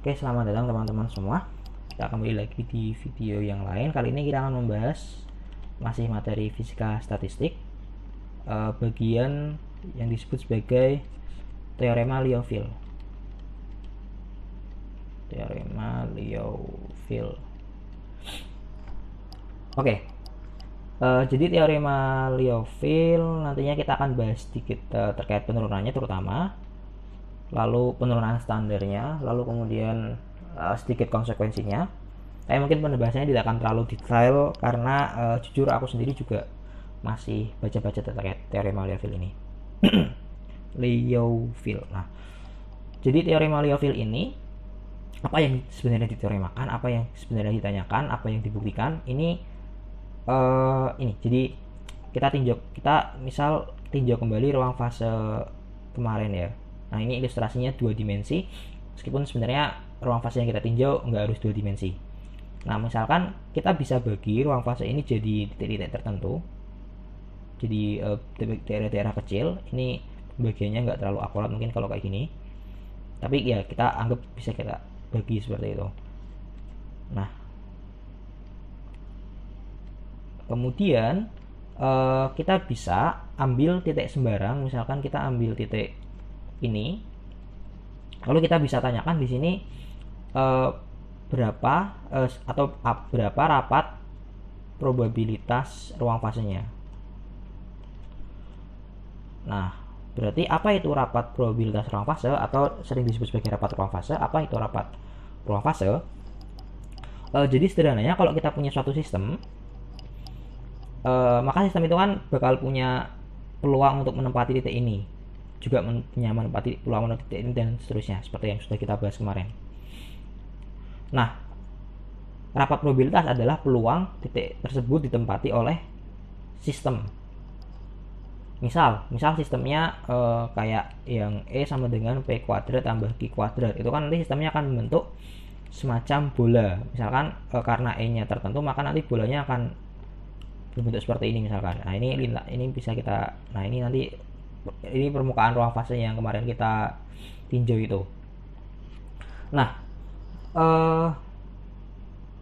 Oke, selamat datang teman-teman semua. Kita kembali lagi di video yang lain. Kali ini kita akan membahas masih materi fisika statistik, bagian yang disebut sebagai teorema Liouville. Teorema Liouville. Oke, jadi teorema Liouville nantinya kita akan bahas sedikit terkait penurunannya terutama, lalu penurunan standarnya, lalu kemudian sedikit konsekuensinya. Tapi mungkin pembahasannya tidak akan terlalu detail karena jujur aku sendiri juga masih baca-baca terkait teorema Liouville ini. Liouville. Nah, jadi teorema Liouville ini apa yang sebenarnya diteoremakan, apa yang sebenarnya ditanyakan, apa yang dibuktikan. Ini jadi kita misal tinjau kembali ruang fase kemarin ya. Nah, ini ilustrasinya dua dimensi, meskipun sebenarnya ruang fase yang kita tinjau nggak harus dua dimensi. Nah, misalkan kita bisa bagi ruang fase ini jadi titik-titik tertentu, jadi daerah-daerah kecil. Ini bagiannya nggak terlalu akurat mungkin kalau kayak gini, tapi ya kita anggap bisa kita bagi seperti itu. Nah, kemudian kita bisa ambil titik sembarang. Misalkan kita ambil titik ini, lalu kita bisa tanyakan di sini berapa rapat probabilitas ruang fasenya. Nah, berarti apa itu rapat probabilitas ruang fase atau sering disebut sebagai rapat ruang fase? Apa itu rapat ruang fase? Jadi sederhananya kalau kita punya suatu sistem, maka sistem itu kan bakal punya peluang untuk menempati titik ini, juga punya menempati peluang menempati titik ini, dan seterusnya seperti yang sudah kita bahas kemarin. Nah, rapat probabilitas adalah peluang titik tersebut ditempati oleh sistem. Misal sistemnya kayak yang E sama dengan P kuadrat tambah Q kuadrat. Itu kan nanti sistemnya akan membentuk semacam bola. Misalkan karena E-nya tertentu, maka nanti bolanya akan berbentuk seperti ini misalkan. Nah, ini bisa kita, nah ini nanti ini permukaan ruang fase yang kemarin kita tinjau itu. Nah,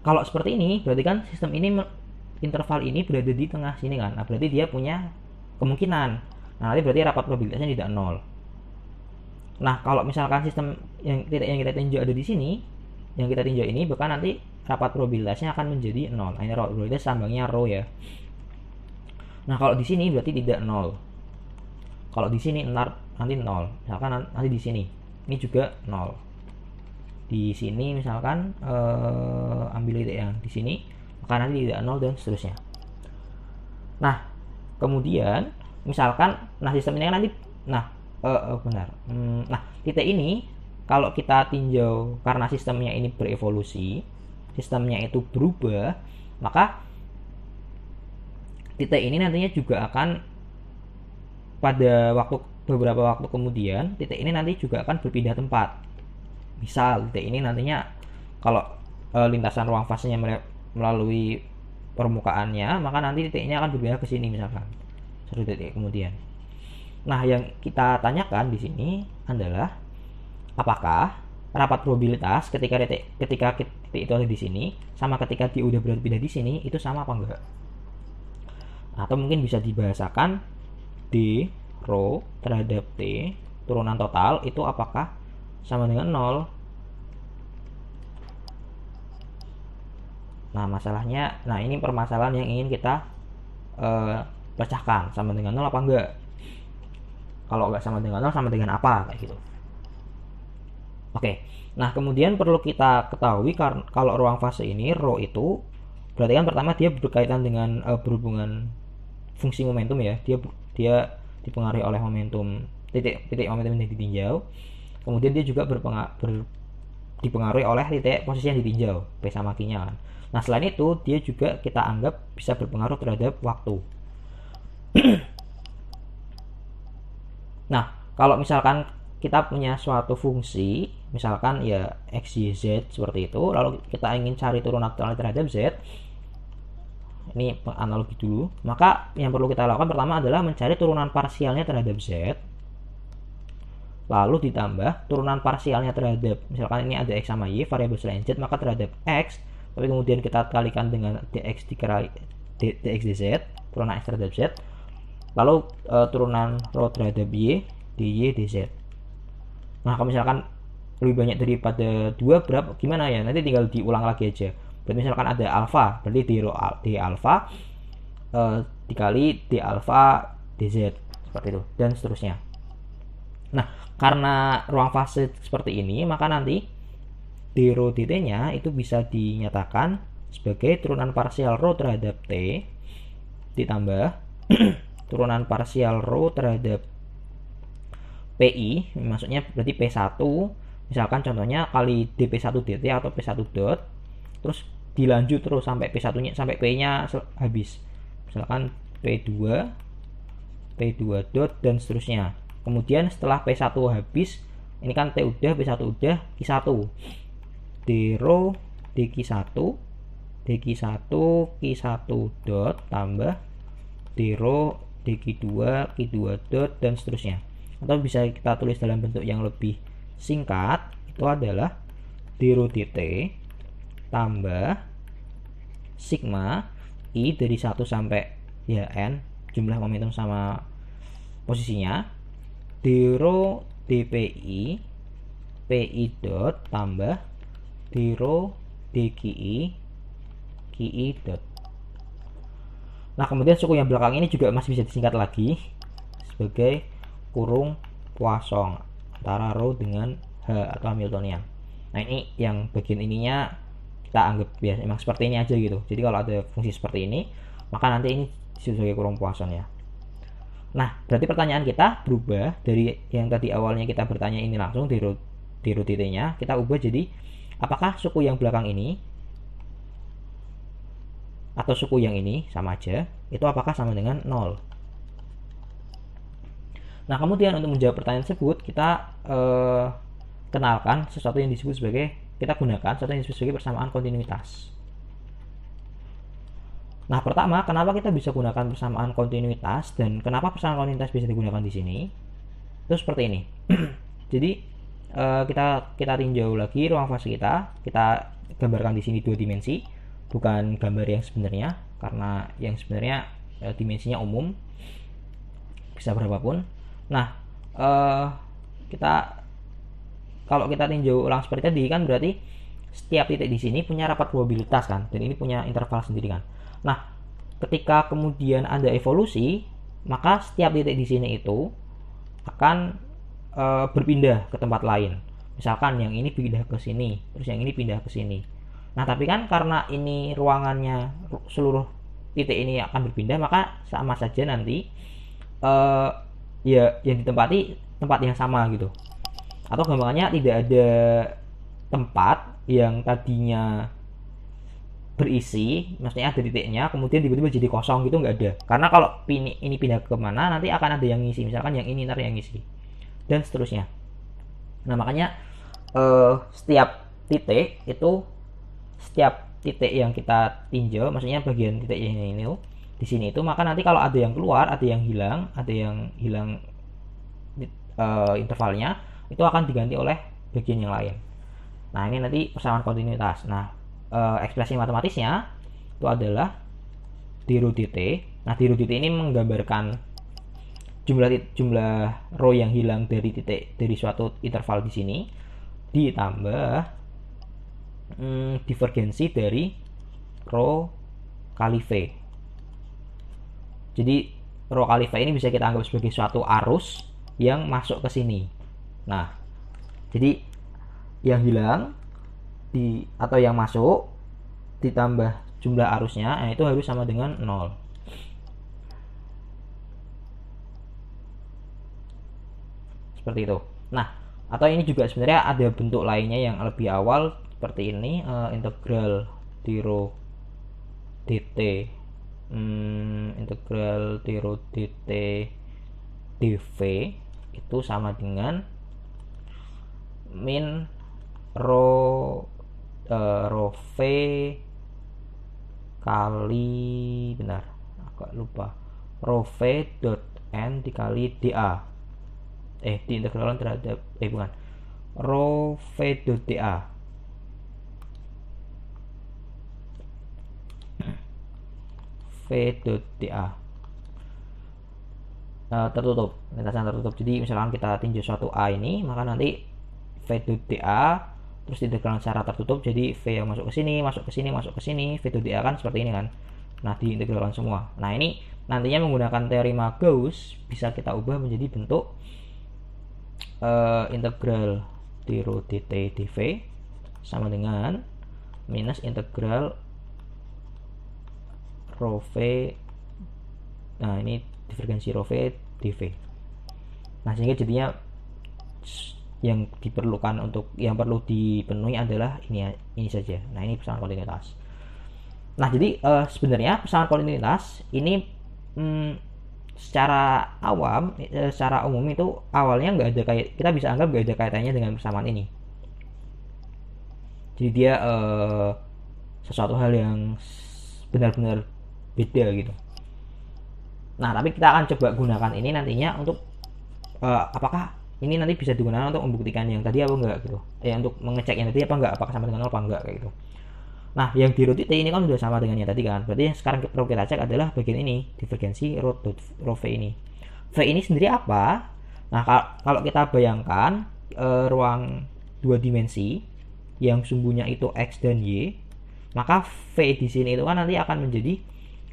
kalau seperti ini berarti kan sistem ini, interval ini berada di tengah sini kan. Nah, berarti dia punya kemungkinan. Nah, nanti berarti rapat probabilitasnya tidak nol. Nah, kalau misalkan sistem yang kita tinjau ada di sini, yang kita tinjau ini, bahkan nanti rapat probabilitasnya akan menjadi nol. Nah, ini probabilitas sambangnya rho ya. Nah, kalau di sini berarti tidak nol. Kalau di sini nanti nol. Misalkan nanti di sini ini juga nol. Di sini misalkan ambil titik yang di sini, maka nanti tidak nol dan seterusnya. Nah, kemudian misalkan sistem ini kan nanti benar. Nah, titik ini kalau kita tinjau, karena sistemnya ini berevolusi, sistemnya itu berubah, maka titik ini nantinya juga akan pada beberapa waktu kemudian, titik ini nanti juga akan berpindah tempat. Misal titik ini nantinya kalau lintasan ruang fasenya melalui permukaannya, maka nanti titiknya akan berpindah ke sini misalkan. Satu titik kemudian. Nah, yang kita tanyakan di sini adalah apakah rapat probabilitas ketika titik itu ada di sini sama ketika dia udah berpindah di sini itu sama apa enggak? Atau mungkin bisa dibahasakan D rho terhadap T turunan total itu apakah sama dengan 0? Nah, masalahnya, ini permasalahan yang ingin kita pecahkan. Sama dengan 0 apa enggak? Kalau enggak sama dengan 0, sama dengan apa? Kayak gitu. Oke. Nah, kemudian perlu kita ketahui kalau ruang fase ini rho itu berarti kan pertama dia berkaitan dengan berhubungan fungsi momentum ya. Dia dipengaruhi oleh momentum, titik momentum yang ditinjau. Kemudian dia juga dipengaruhi oleh titik posisi yang ditinjau, P sama Q-nya kan. Nah, selain itu dia juga kita anggap bisa berpengaruh terhadap waktu. Nah, kalau misalkan kita punya suatu fungsi, misalkan ya x, y, z seperti itu, lalu kita ingin cari turunan terhadap z, ini analogi dulu, maka yang perlu kita lakukan pertama adalah mencari turunan parsialnya terhadap z. lalu ditambah turunan parsialnya terhadap, misalkan ini ada x sama y, variabel selain z, maka terhadap x, tapi kemudian kita kalikan dengan dx dikali dx dz, turunan x terhadap z, lalu turunan rho terhadap y, dy dz. Nah kalau misalkan lebih banyak daripada 2 berapa, gimana ya, nanti tinggal diulang lagi aja. Berarti misalkan ada alfa, berarti d alfa dikali d alfa dz, seperti itu, dan seterusnya. Nah karena ruang fase seperti ini, maka nanti d rho dt nya itu bisa dinyatakan sebagai turunan parsial rho terhadap t ditambah turunan parsial rho terhadap pi, maksudnya berarti p1, misalkan contohnya kali dp1 dt atau p1 dot, terus dilanjut terus sampai p1 nya, sampai p nya habis, misalkan p2 dot dan seterusnya. Kemudian setelah P1 habis, ini kan T udah, P1 udah, Q1 d rho dQ1 Q1 dot tambah d rho dQ2 Q2 dot dan seterusnya. Atau bisa kita tulis dalam bentuk yang lebih singkat, itu adalah d rho dt tambah sigma I dari 1 sampai ya n, jumlah momentum sama posisinya, d rho dpi pi dot tambah d rho dqi qi dot. Nah kemudian suku yang belakang ini juga masih bisa disingkat lagi sebagai kurung Poisson antara rho dengan h atau Hamiltonian. Nah ini yang bagian ininya kita anggap ya emang seperti ini aja gitu. Jadi kalau ada fungsi seperti ini, maka nanti ini disebut sebagai kurung Poisson ya. Nah, berarti pertanyaan kita berubah dari yang tadi awalnya kita bertanya ini langsung di rho dt-nya, kita ubah jadi apakah suku yang belakang ini atau suku yang ini sama aja, itu apakah sama dengan 0. Nah, kemudian untuk menjawab pertanyaan tersebut, kita kenalkan sesuatu yang disebut sebagai, kita gunakan sesuatu yang disebut sebagai persamaan kontinuitas. Nah, pertama, kenapa kita bisa gunakan persamaan kontinuitas dan kenapa persamaan kontinuitas bisa digunakan di sini? Itu seperti ini. Jadi kita tinjau lagi ruang fase kita gambarkan di sini 2 dimensi, bukan gambar yang sebenarnya, karena yang sebenarnya dimensinya umum, bisa berapapun. Nah, kalau kita tinjau ulang seperti tadi kan berarti setiap titik di sini punya rapat probabilitas kan, dan ini punya interval sendiri kan. Nah, ketika kemudian ada evolusi, maka setiap titik di sini itu akan berpindah ke tempat lain. Misalkan yang ini pindah ke sini, terus yang ini pindah ke sini. Nah, tapi kan karena ini ruangannya seluruh titik ini akan berpindah, maka sama saja nanti ya yang ditempati tempat yang sama gitu. Atau gampangannya tidak ada tempat yang tadinya berisi, maksudnya ada titiknya, kemudian tiba-tiba jadi kosong gitu, nggak ada. Karena kalau ini pindah ke mana, nanti akan ada yang ngisi. Misalkan yang ini ntar yang ngisi, dan seterusnya. Nah makanya setiap titik itu, setiap titik yang kita tinjau, maksudnya bagian titik ini di sini itu, maka nanti kalau ada yang keluar, ada yang hilang intervalnya, itu akan diganti oleh bagian yang lain. Nah ini nanti persamaan kontinuitas. Nah ekspresi matematisnya itu adalah d rho dt. Nah d rho dt ini menggambarkan jumlah rho yang hilang dari titik dari suatu interval di sini ditambah divergensi dari rho kali v. Jadi rho kali v ini bisa kita anggap sebagai suatu arus yang masuk ke sini. Nah jadi yang hilang atau yang masuk ditambah jumlah arusnya, nah itu harus sama dengan 0. Seperti itu. Nah, atau ini juga sebenarnya ada bentuk lainnya yang lebih awal seperti ini, integral d rho dt integral d rho dt dv itu sama dengan min rho v kali, agak lupa, rho v dot n dikali dA. diintegralkan terhadap bukan, rho v.dA. v.dA tertutup, lintasan tertutup. Jadi misalkan kita tinjau suatu A ini, maka nanti v.dA terus diintegralkan secara tertutup, jadi V yang masuk ke sini, masuk ke sini, masuk ke sini, v.dA kan seperti ini kan. Nah, diintegralkan semua. Nah, ini nantinya menggunakan teorema Gauss bisa kita ubah menjadi bentuk integral d rho dt dv sama dengan minus integral rho v, nah ini divergensi rho v dv. Nah, sehingga jadinya yang diperlukan untuk yang perlu dipenuhi adalah ini saja. Nah, ini persamaan kontinuitas. Nah, jadi sebenarnya persamaan kontinuitas ini secara awam, secara umum itu awalnya nggak ada kita bisa anggap nggak ada kaitannya dengan persamaan ini. Jadi dia sesuatu hal yang benar-benar beda gitu. Nah, tapi kita akan coba gunakan ini nantinya untuk apakah ini nanti bisa digunakan untuk membuktikan yang tadi apa enggak gitu. Untuk mengecek yang tadi apa enggak, apakah sama dengan 0 apa enggak kayak gitu. Nah, yang di rho dt ini kan sudah sama dengan yang tadi kan. Berarti yang sekarang perlu kita cek adalah bagian ini, divergensi rho v ini. V ini sendiri apa? Nah, kalau kita bayangkan ruang 2 dimensi yang sumbunya itu x dan y, maka v di sini itu kan nanti akan menjadi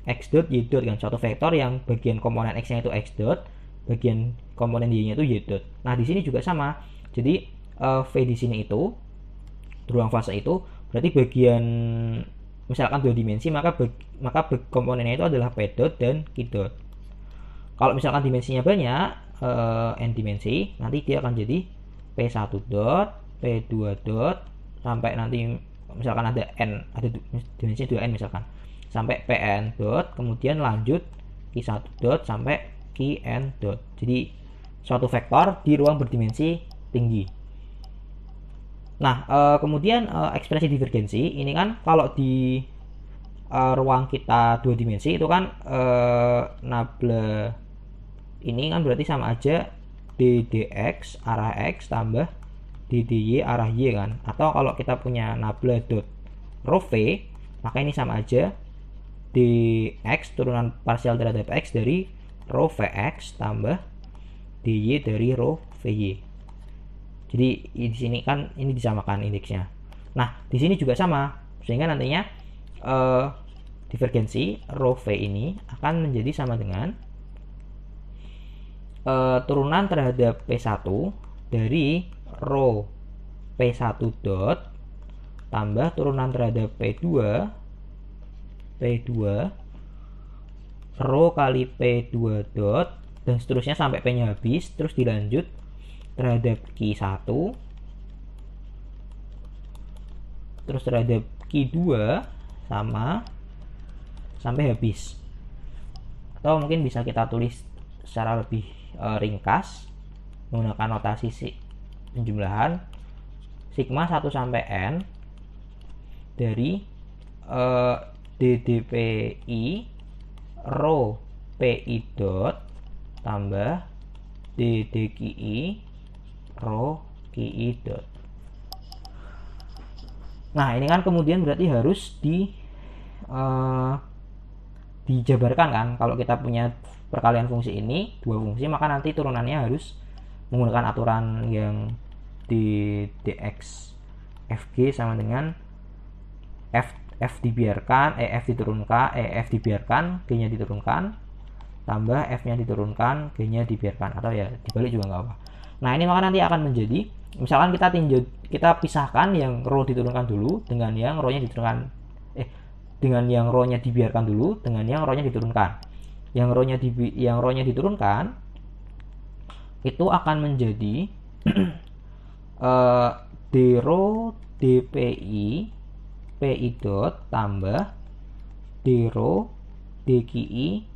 x dot y dot kan, suatu vektor yang bagian komponen x-nya itu x dot, bagian komponen y-nya itu y dot. Nah, di sini juga sama. Jadi v di sini itu ruang fase itu berarti bagian misalkan 2 dimensi, maka komponennya itu adalah p dot dan q dot. Kalau misalkan dimensinya banyak, n dimensi, nanti dia akan jadi p1 dot, p2 dot sampai nanti misalkan ada n, ada dimensinya 2n misalkan, sampai pn dot, kemudian lanjut q1 dot sampai qn dot. Jadi suatu vektor di ruang berdimensi tinggi. Nah, kemudian ekspresi divergensi ini kan kalau di ruang kita 2 dimensi itu kan nabla ini kan berarti sama aja ddx arah x tambah ddy arah y kan. Atau kalau kita punya nabla dot rho v, maka ini sama aja dx turunan parsial terhadap x dari rho vx tambah dy dari rho vy. Jadi di sini kan ini disamakan indeksnya. Nah, di sini juga sama, sehingga nantinya divergensi rho v ini akan menjadi sama dengan turunan terhadap p1 dari rho p1 dot tambah turunan terhadap p2 rho kali p2 dot dan seterusnya sampai p-nya habis, terus dilanjut terhadap Q1 terus terhadap Q2 sama sampai habis. Atau mungkin bisa kita tulis secara lebih ringkas menggunakan notasi penjumlahan sigma 1 sampai n dari ddpi rho pi dot tambah ddqi rho qi dot. Nah, ini kan kemudian berarti harus dijabarkan kan. Kalau kita punya perkalian fungsi ini, 2 fungsi, maka nanti turunannya harus menggunakan aturan yang di dx fg sama dengan f dibiarkan, f diturunkan, f dibiarkan, g-nya diturunkan, tambah f-nya diturunkan, g-nya dibiarkan, atau ya dibalik juga nggak apa. Nah, ini maka nanti akan menjadi, misalkan kita pisahkan yang rho diturunkan dulu dengan yang rho-nya diturunkan, dengan yang rho-nya dibiarkan dulu dengan yang rho-nya diturunkan. Yang rho-nya diturunkan itu akan menjadi d rho dpi pi dot tambah d rho dqi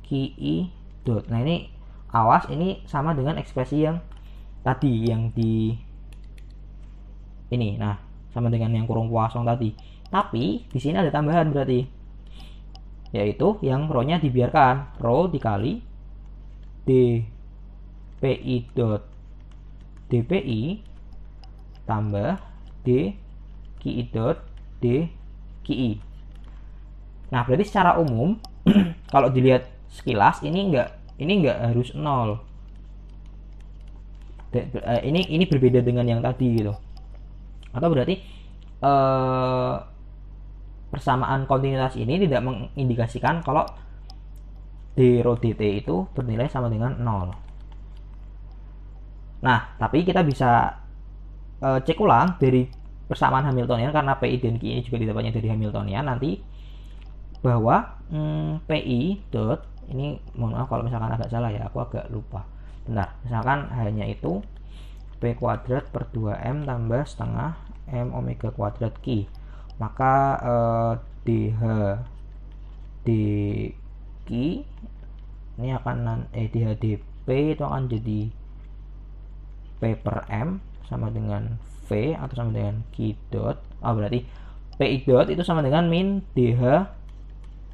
qi dot. Nah, ini awas, ini sama dengan ekspresi yang tadi yang di ini. Nah, sama dengan yang kurung kosong tadi. Tapi di sini ada tambahan berarti, yaitu yang rho-nya dibiarkan, rho dikali d PI dot DPI tambah DKI dot DKI. Nah, berarti secara umum kalau dilihat sekilas ini enggak harus 0. Ini berbeda dengan yang tadi gitu. Atau berarti persamaan kontinuitas ini tidak mengindikasikan kalau d rho dt itu bernilai sama dengan 0. Nah, tapi kita bisa cek ulang dari persamaan Hamiltonian karena PI dan QI ini juga didapatnya dari Hamiltonian nanti bahwa PI dot ini, mohon maaf kalau misalkan agak salah ya, aku agak lupa. Bentar, misalkan hanya itu P kuadrat per 2M tambah setengah M omega kuadrat Q. Maka DH dQ ini akan DH dP itu akan jadi P per M sama dengan V atau sama dengan Q dot. Berarti PI dot itu sama dengan min DH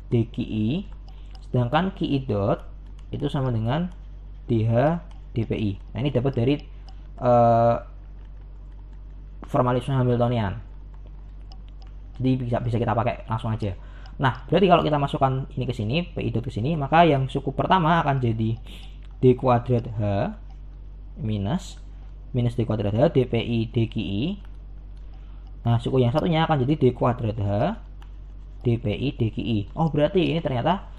dQi, sedangkan QI dot itu sama dengan DH dPi. Nah, ini dapat dari formalisme Hamiltonian. Jadi bisa kita pakai langsung aja. Nah, berarti kalau kita masukkan ini ke sini, PI dot ke sini, maka yang suku pertama akan jadi D kuadrat H minus D kuadrat H dPi dQi. Nah, suku yang satunya akan jadi D kuadrat H dPi dQi. Berarti ini ternyata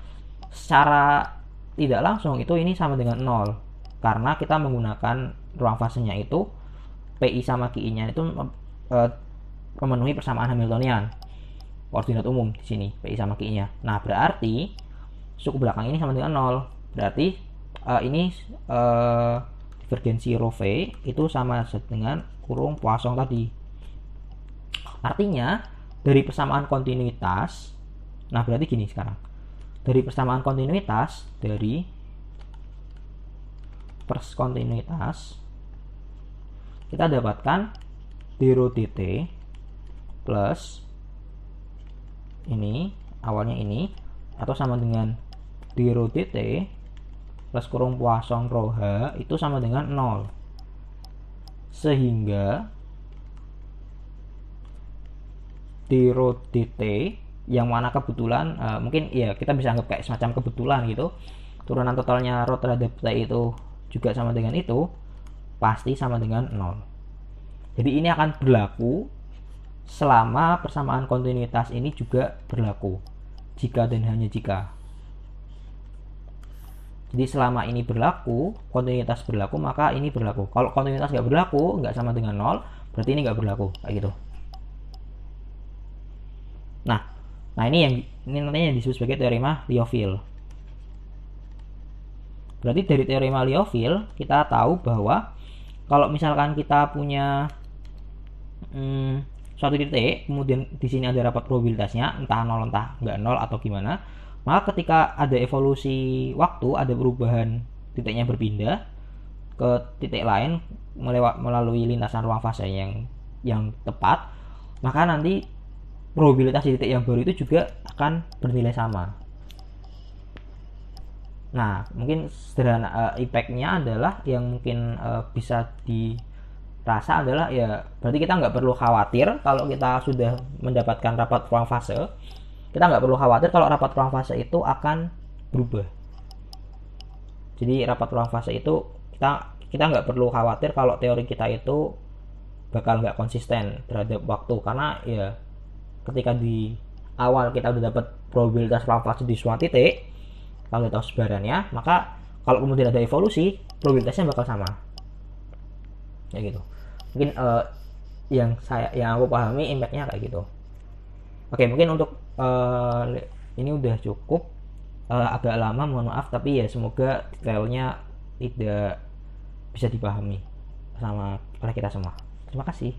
secara tidak langsung itu ini sama dengan 0 karena kita menggunakan ruang fasenya itu PI sama QI nya itu memenuhi persamaan Hamiltonian koordinat umum di sini PI sama QI nya. Nah, berarti suku belakang ini sama dengan 0. Berarti ini divergensi rho V itu sama dengan kurung Poisson tadi. Artinya dari persamaan kontinuitas, nah berarti gini sekarang, dari persamaan kontinuitas dari kontinuitas kita dapatkan d rho dt plus ini awalnya ini atau sama dengan d rho dt plus kurung Poisson rho h itu sama dengan 0, sehingga d rho dt yang mana kebetulan mungkin ya kita bisa anggap kayak semacam kebetulan gitu, turunan totalnya rho terhadap t itu juga sama dengan itu, pasti sama dengan 0. Jadi ini akan berlaku selama persamaan kontinuitas ini juga berlaku, jika dan hanya jika. Jadi selama ini berlaku, kontinuitas berlaku, maka ini berlaku. Kalau kontinuitas nggak berlaku, nggak sama dengan 0, berarti ini nggak berlaku, kayak gitu. Nah ini nantinya disebut sebagai teorema Liouville. Berarti dari teorema Liouville kita tahu bahwa kalau misalkan kita punya suatu titik, kemudian di sini ada rapat probabilitasnya, entah 0 entah nggak 0 atau gimana, maka ketika ada evolusi waktu, ada perubahan titiknya berpindah ke titik lain melalui lintasan ruang fase yang tepat, maka nanti probabilitas di titik yang baru itu juga akan bernilai sama. Nah, mungkin sederhana impact-nya adalah yang mungkin bisa dirasa adalah ya berarti kita nggak perlu khawatir kalau kita sudah mendapatkan rapat ruang fase. Kita nggak perlu khawatir kalau rapat ruang fase itu akan berubah. Jadi rapat ruang fase itu kita nggak perlu khawatir kalau teori kita itu bakal nggak konsisten terhadap waktu, karena ya ketika di awal kita udah dapat probabilitas ruang fase di suatu titik, kalau udah tahu sebarannya, maka kalau kemudian ada evolusi, probabilitasnya bakal sama. Ya gitu. Mungkin yang aku pahami impact-nya kayak gitu. Oke, mungkin untuk ini udah cukup, agak lama, mohon maaf, tapi ya semoga detailnya tidak bisa dipahami oleh kita semua. Terima kasih.